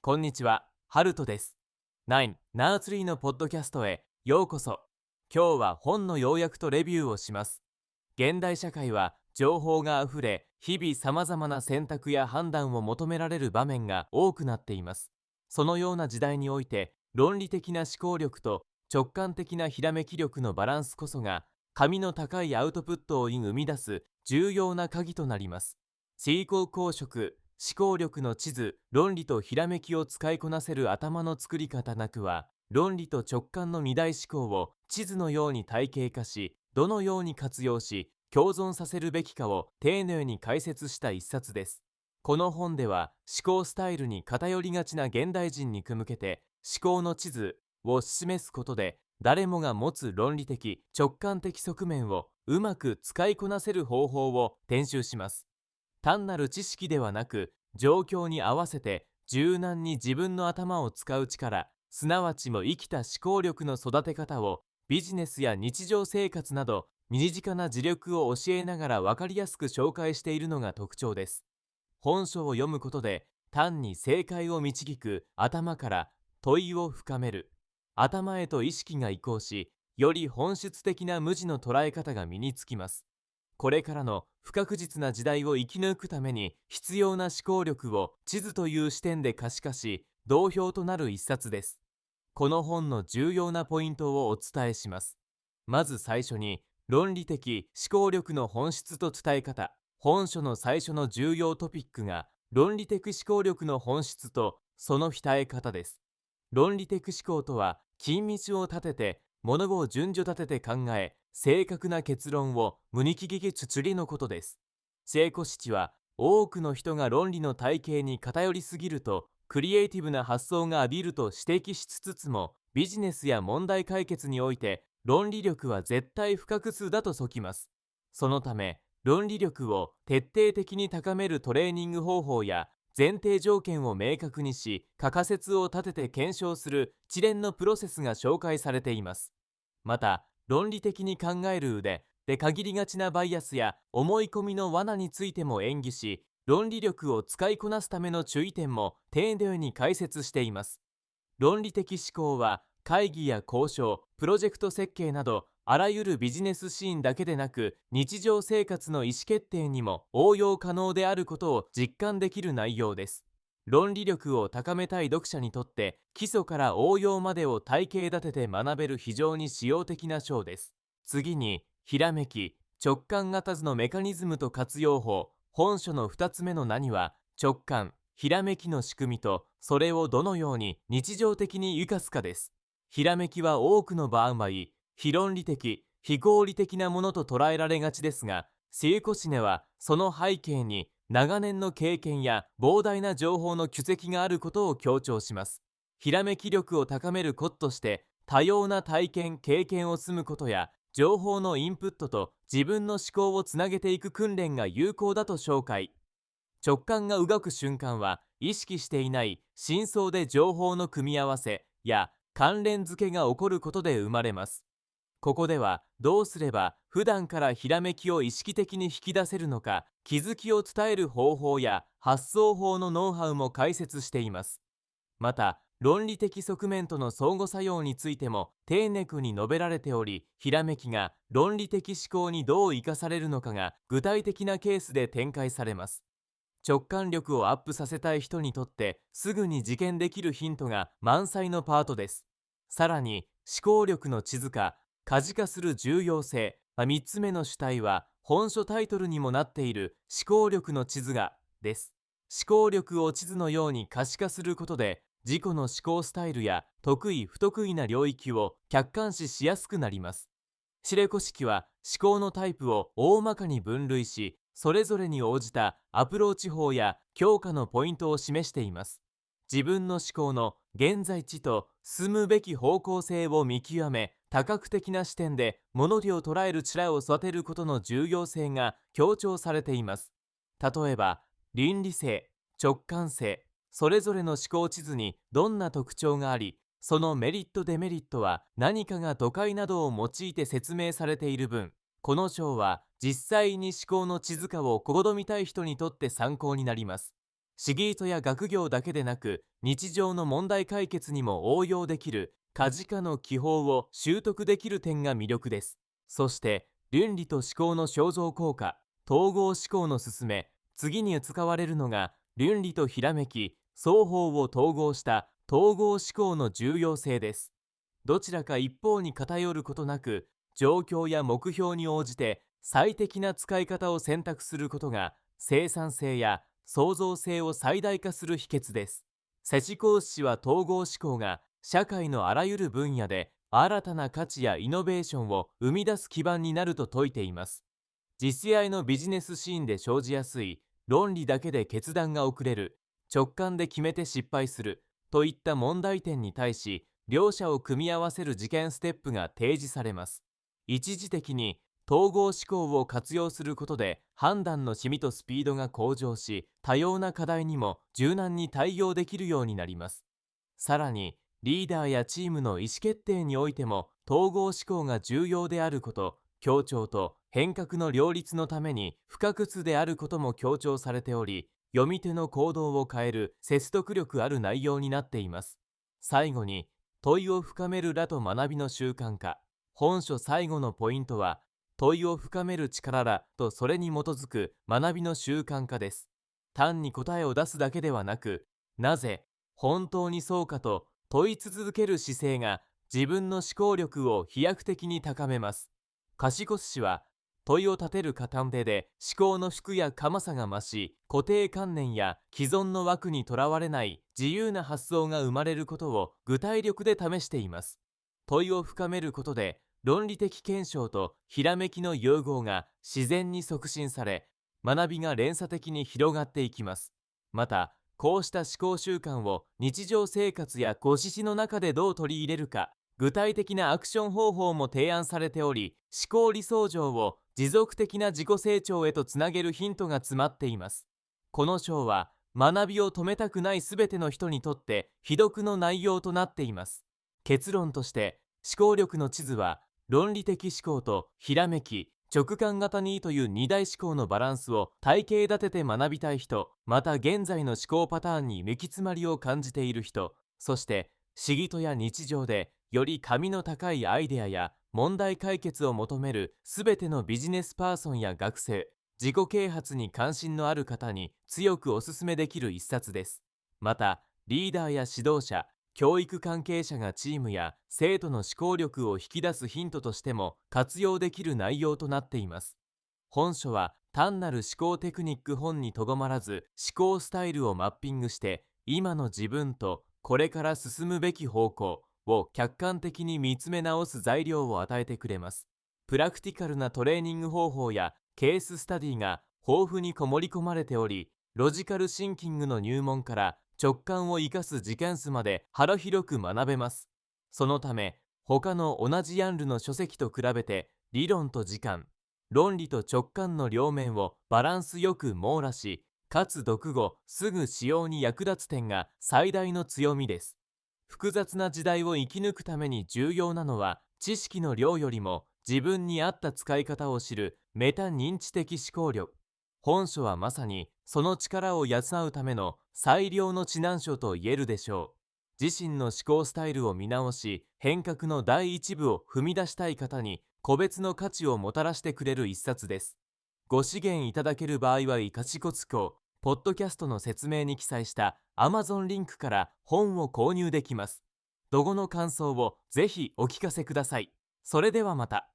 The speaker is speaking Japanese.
こんにちは、ハルトです。9ナーツリーのポッドキャストへようこそ。今日は本の要約とレビューをします。現代社会は情報があふれ、日々様々な選択や判断を求められる場面が多くなっています。そのような時代において、論理的な思考力と直感的なひらめき力のバランスこそが、神の高いアウトプットを生み出す重要な鍵となります。思考公職、思考力の地図、論理とひらめきを使いこなせる頭の作り方なくは、論理と直感の二大思考を地図のように体系化し、どのように活用し、共存させるべきかを丁寧に解説した一冊です。この本では、思考スタイルに偏りがちな現代人に向けて、思考の地図を示すことで、誰もが持つ論理的、直感的側面をうまく使いこなせる方法を伝授します。単なる知識ではなく、状況に合わせて柔軟に自分の頭を使う力、すなわちも生きた思考力の育て方をビジネスや日常生活など身近な自力を教えながら分かりやすく紹介しているのが特徴です。本書を読むことで単に正解を導く頭から問いを深める、頭へと意識が移行し、より本質的な無知の捉え方が身につきます。これからの不確実な時代を生き抜くために必要な思考力を地図という視点で可視化し、同票となる一冊です。この本の重要なポイントをお伝えします。まず最初に、論理的思考力の本質と伝え方。本書の最初の重要トピックが、論理的思考力の本質とその伝え方です。論理的思考とは、緊密を立てて、物を順序立てて考え、正確な結論を無にきぎきつつりのことです。聖子七は、多くの人が論理の体系に偏りすぎると、クリエイティブな発想が浴びると指摘しつつも、ビジネスや問題解決において、論理力は絶対不可欠だと説きます。そのため、論理力を徹底的に高めるトレーニング方法や、前提条件を明確にし、仮仮説を立てて検証する一連のプロセスが紹介されています。また、論理的に考える腕で限りがちなバイアスや思い込みの罠についても演技し、論理力を使いこなすための注意点も丁寧に解説しています。論理的思考は会議や交渉、プロジェクト設計などあらゆるビジネスシーンだけでなく、日常生活の意思決定にも応用可能であることを実感できる内容です。論理力を高めたい読者にとって、基礎から応用までを体系立てて学べる非常に實用的な章です。次に、ひらめき、直感型図のメカニズムと活用法。本書の2つ目の何は、直感、ひらめきの仕組みと、それをどのように日常的に生かすかです。ひらめきは多くの場合、非論理的、非合理的なものと捉えられがちですが、シエコシネはその背景に長年の経験や膨大な情報の蓄積があることを強調します。ひらめき力を高めるコツとして、多様な体験・経験を積むことや、情報のインプットと自分の思考をつなげていく訓練が有効だと紹介。直感が動く瞬間は、意識していない深層で情報の組み合わせや関連付けが起こることで生まれます。ここでは、どうすれば普段からひらめきを意識的に引き出せるのか、気づきを伝える方法や発想法のノウハウも解説しています。また、論理的側面との相互作用についても丁寧に述べられており、ひらめきが論理的思考にどう生かされるのかが具体的なケースで展開されます。直感力をアップさせたい人にとってすぐに実験できるヒントが満載のパートです。さらに、思考力の地図化、可視化する重要性。3つ目の主体は、本書タイトルにもなっている思考力の地図がです。思考力を地図のように可視化することで、自己の思考スタイルや得意不得意な領域を客観視しやすくなります。シレコ式は思考のタイプを大まかに分類し、それぞれに応じたアプローチ法や強化のポイントを示しています。自分の思考の現在地と進むべき方向性を見極め、多角的な視点で物理を捉える力を育てることの重要性が強調されています。例えば、倫理性、直感性、それぞれの思考地図にどんな特徴があり、そのメリットデメリットは何かが都会などを用いて説明されている分、この章は実際に思考の地図化を試みたい人にとって参考になります。市議とや学業だけでなく、日常の問題解決にも応用できるカジカの技法を習得できる点が魅力です。そして、倫理と思考の肖像効果、統合思考の勧め、次に使われるのが、倫理とひらめき、双方を統合した統合思考の重要性です。どちらか一方に偏ることなく、状況や目標に応じて最適な使い方を選択することが、生産性や創造性を最大化する秘訣です。世知孔子は統合思考が社会のあらゆる分野で新たな価値やイノベーションを生み出す基盤になると説いています。実合のビジネスシーンで生じやすい論理だけで決断が遅れる、直感で決めて失敗するといった問題点に対し、両者を組み合わせる事件ステップが提示されます。一時的に統合思考を活用することで判断のシミとスピードが向上し、多様な課題にも柔軟に対応できるようになります。さらに、リーダーやチームの意思決定においても統合思考が重要であること、協調と変革の両立のために不可欠であることも強調されており、読み手の行動を変える説得力ある内容になっています。最後に、問いを深めるらと学びの習慣化。本書最後のポイントは、問いを深める力らとそれに基づく学びの習慣化です。単に答えを出すだけではなく、なぜ、本当にそうかと問い続ける姿勢が自分の思考力を飛躍的に高めます。カシコス氏は、問いを立てる片手で思考の服や甘さが増し、固定観念や既存の枠にとらわれない自由な発想が生まれることを具体力で試しています。問いを深めることで、論理的検証とひらめきの融合が自然に促進され、学びが連鎖的に広がっていきます。また、こうした思考習慣を日常生活やご指示の中でどう取り入れるか、具体的なアクション方法も提案されており、思考理想上を持続的な自己成長へとつなげるヒントが詰まっています。この章は、学びを止めたくないすべての人にとって秘読の内容となっています。結論として、思考力の地図は、論理的思考とひらめき、直感型にという二大思考のバランスを体系立てて学びたい人、また現在の思考パターンに行き詰まりを感じている人、そして仕事や日常でより神の高いアイデアや問題解決を求めるすべてのビジネスパーソンや学生、自己啓発に関心のある方に強くお勧めできる一冊です。また、リーダーや指導者、教育関係者がチームや生徒の思考力を引き出すヒントとしても活用できる内容となっています。本書は単なる思考テクニック本にとどまらず、思考スタイルをマッピングして、今の自分とこれから進むべき方向を客観的に見つめ直す材料を与えてくれます。プラクティカルなトレーニング方法やケーススタディが豊富に盛り込まれており、ロジカルシンキングの入門から直感を生かす時間数まで幅広く学べます。そのため、他の同じジャンルの書籍と比べて、理論と時間、論理と直感の両面をバランスよく網羅し、かつ読後すぐ使用に役立つ点が最大の強みです。複雑な時代を生き抜くために重要なのは、知識の量よりも自分に合った使い方を知るメタ認知的思考力。本書はまさにその力を養うための最良の指南書と言えるでしょう。自身の思考スタイルを見直し、変革の第一部を踏み出したい方に個別の価値をもたらしてくれる一冊です。ご資源いただける場合は、いかしこつこ、ポッドキャストの説明に記載した Amazon リンクから本を購入できます。どごの感想をぜひお聞かせください。それではまた。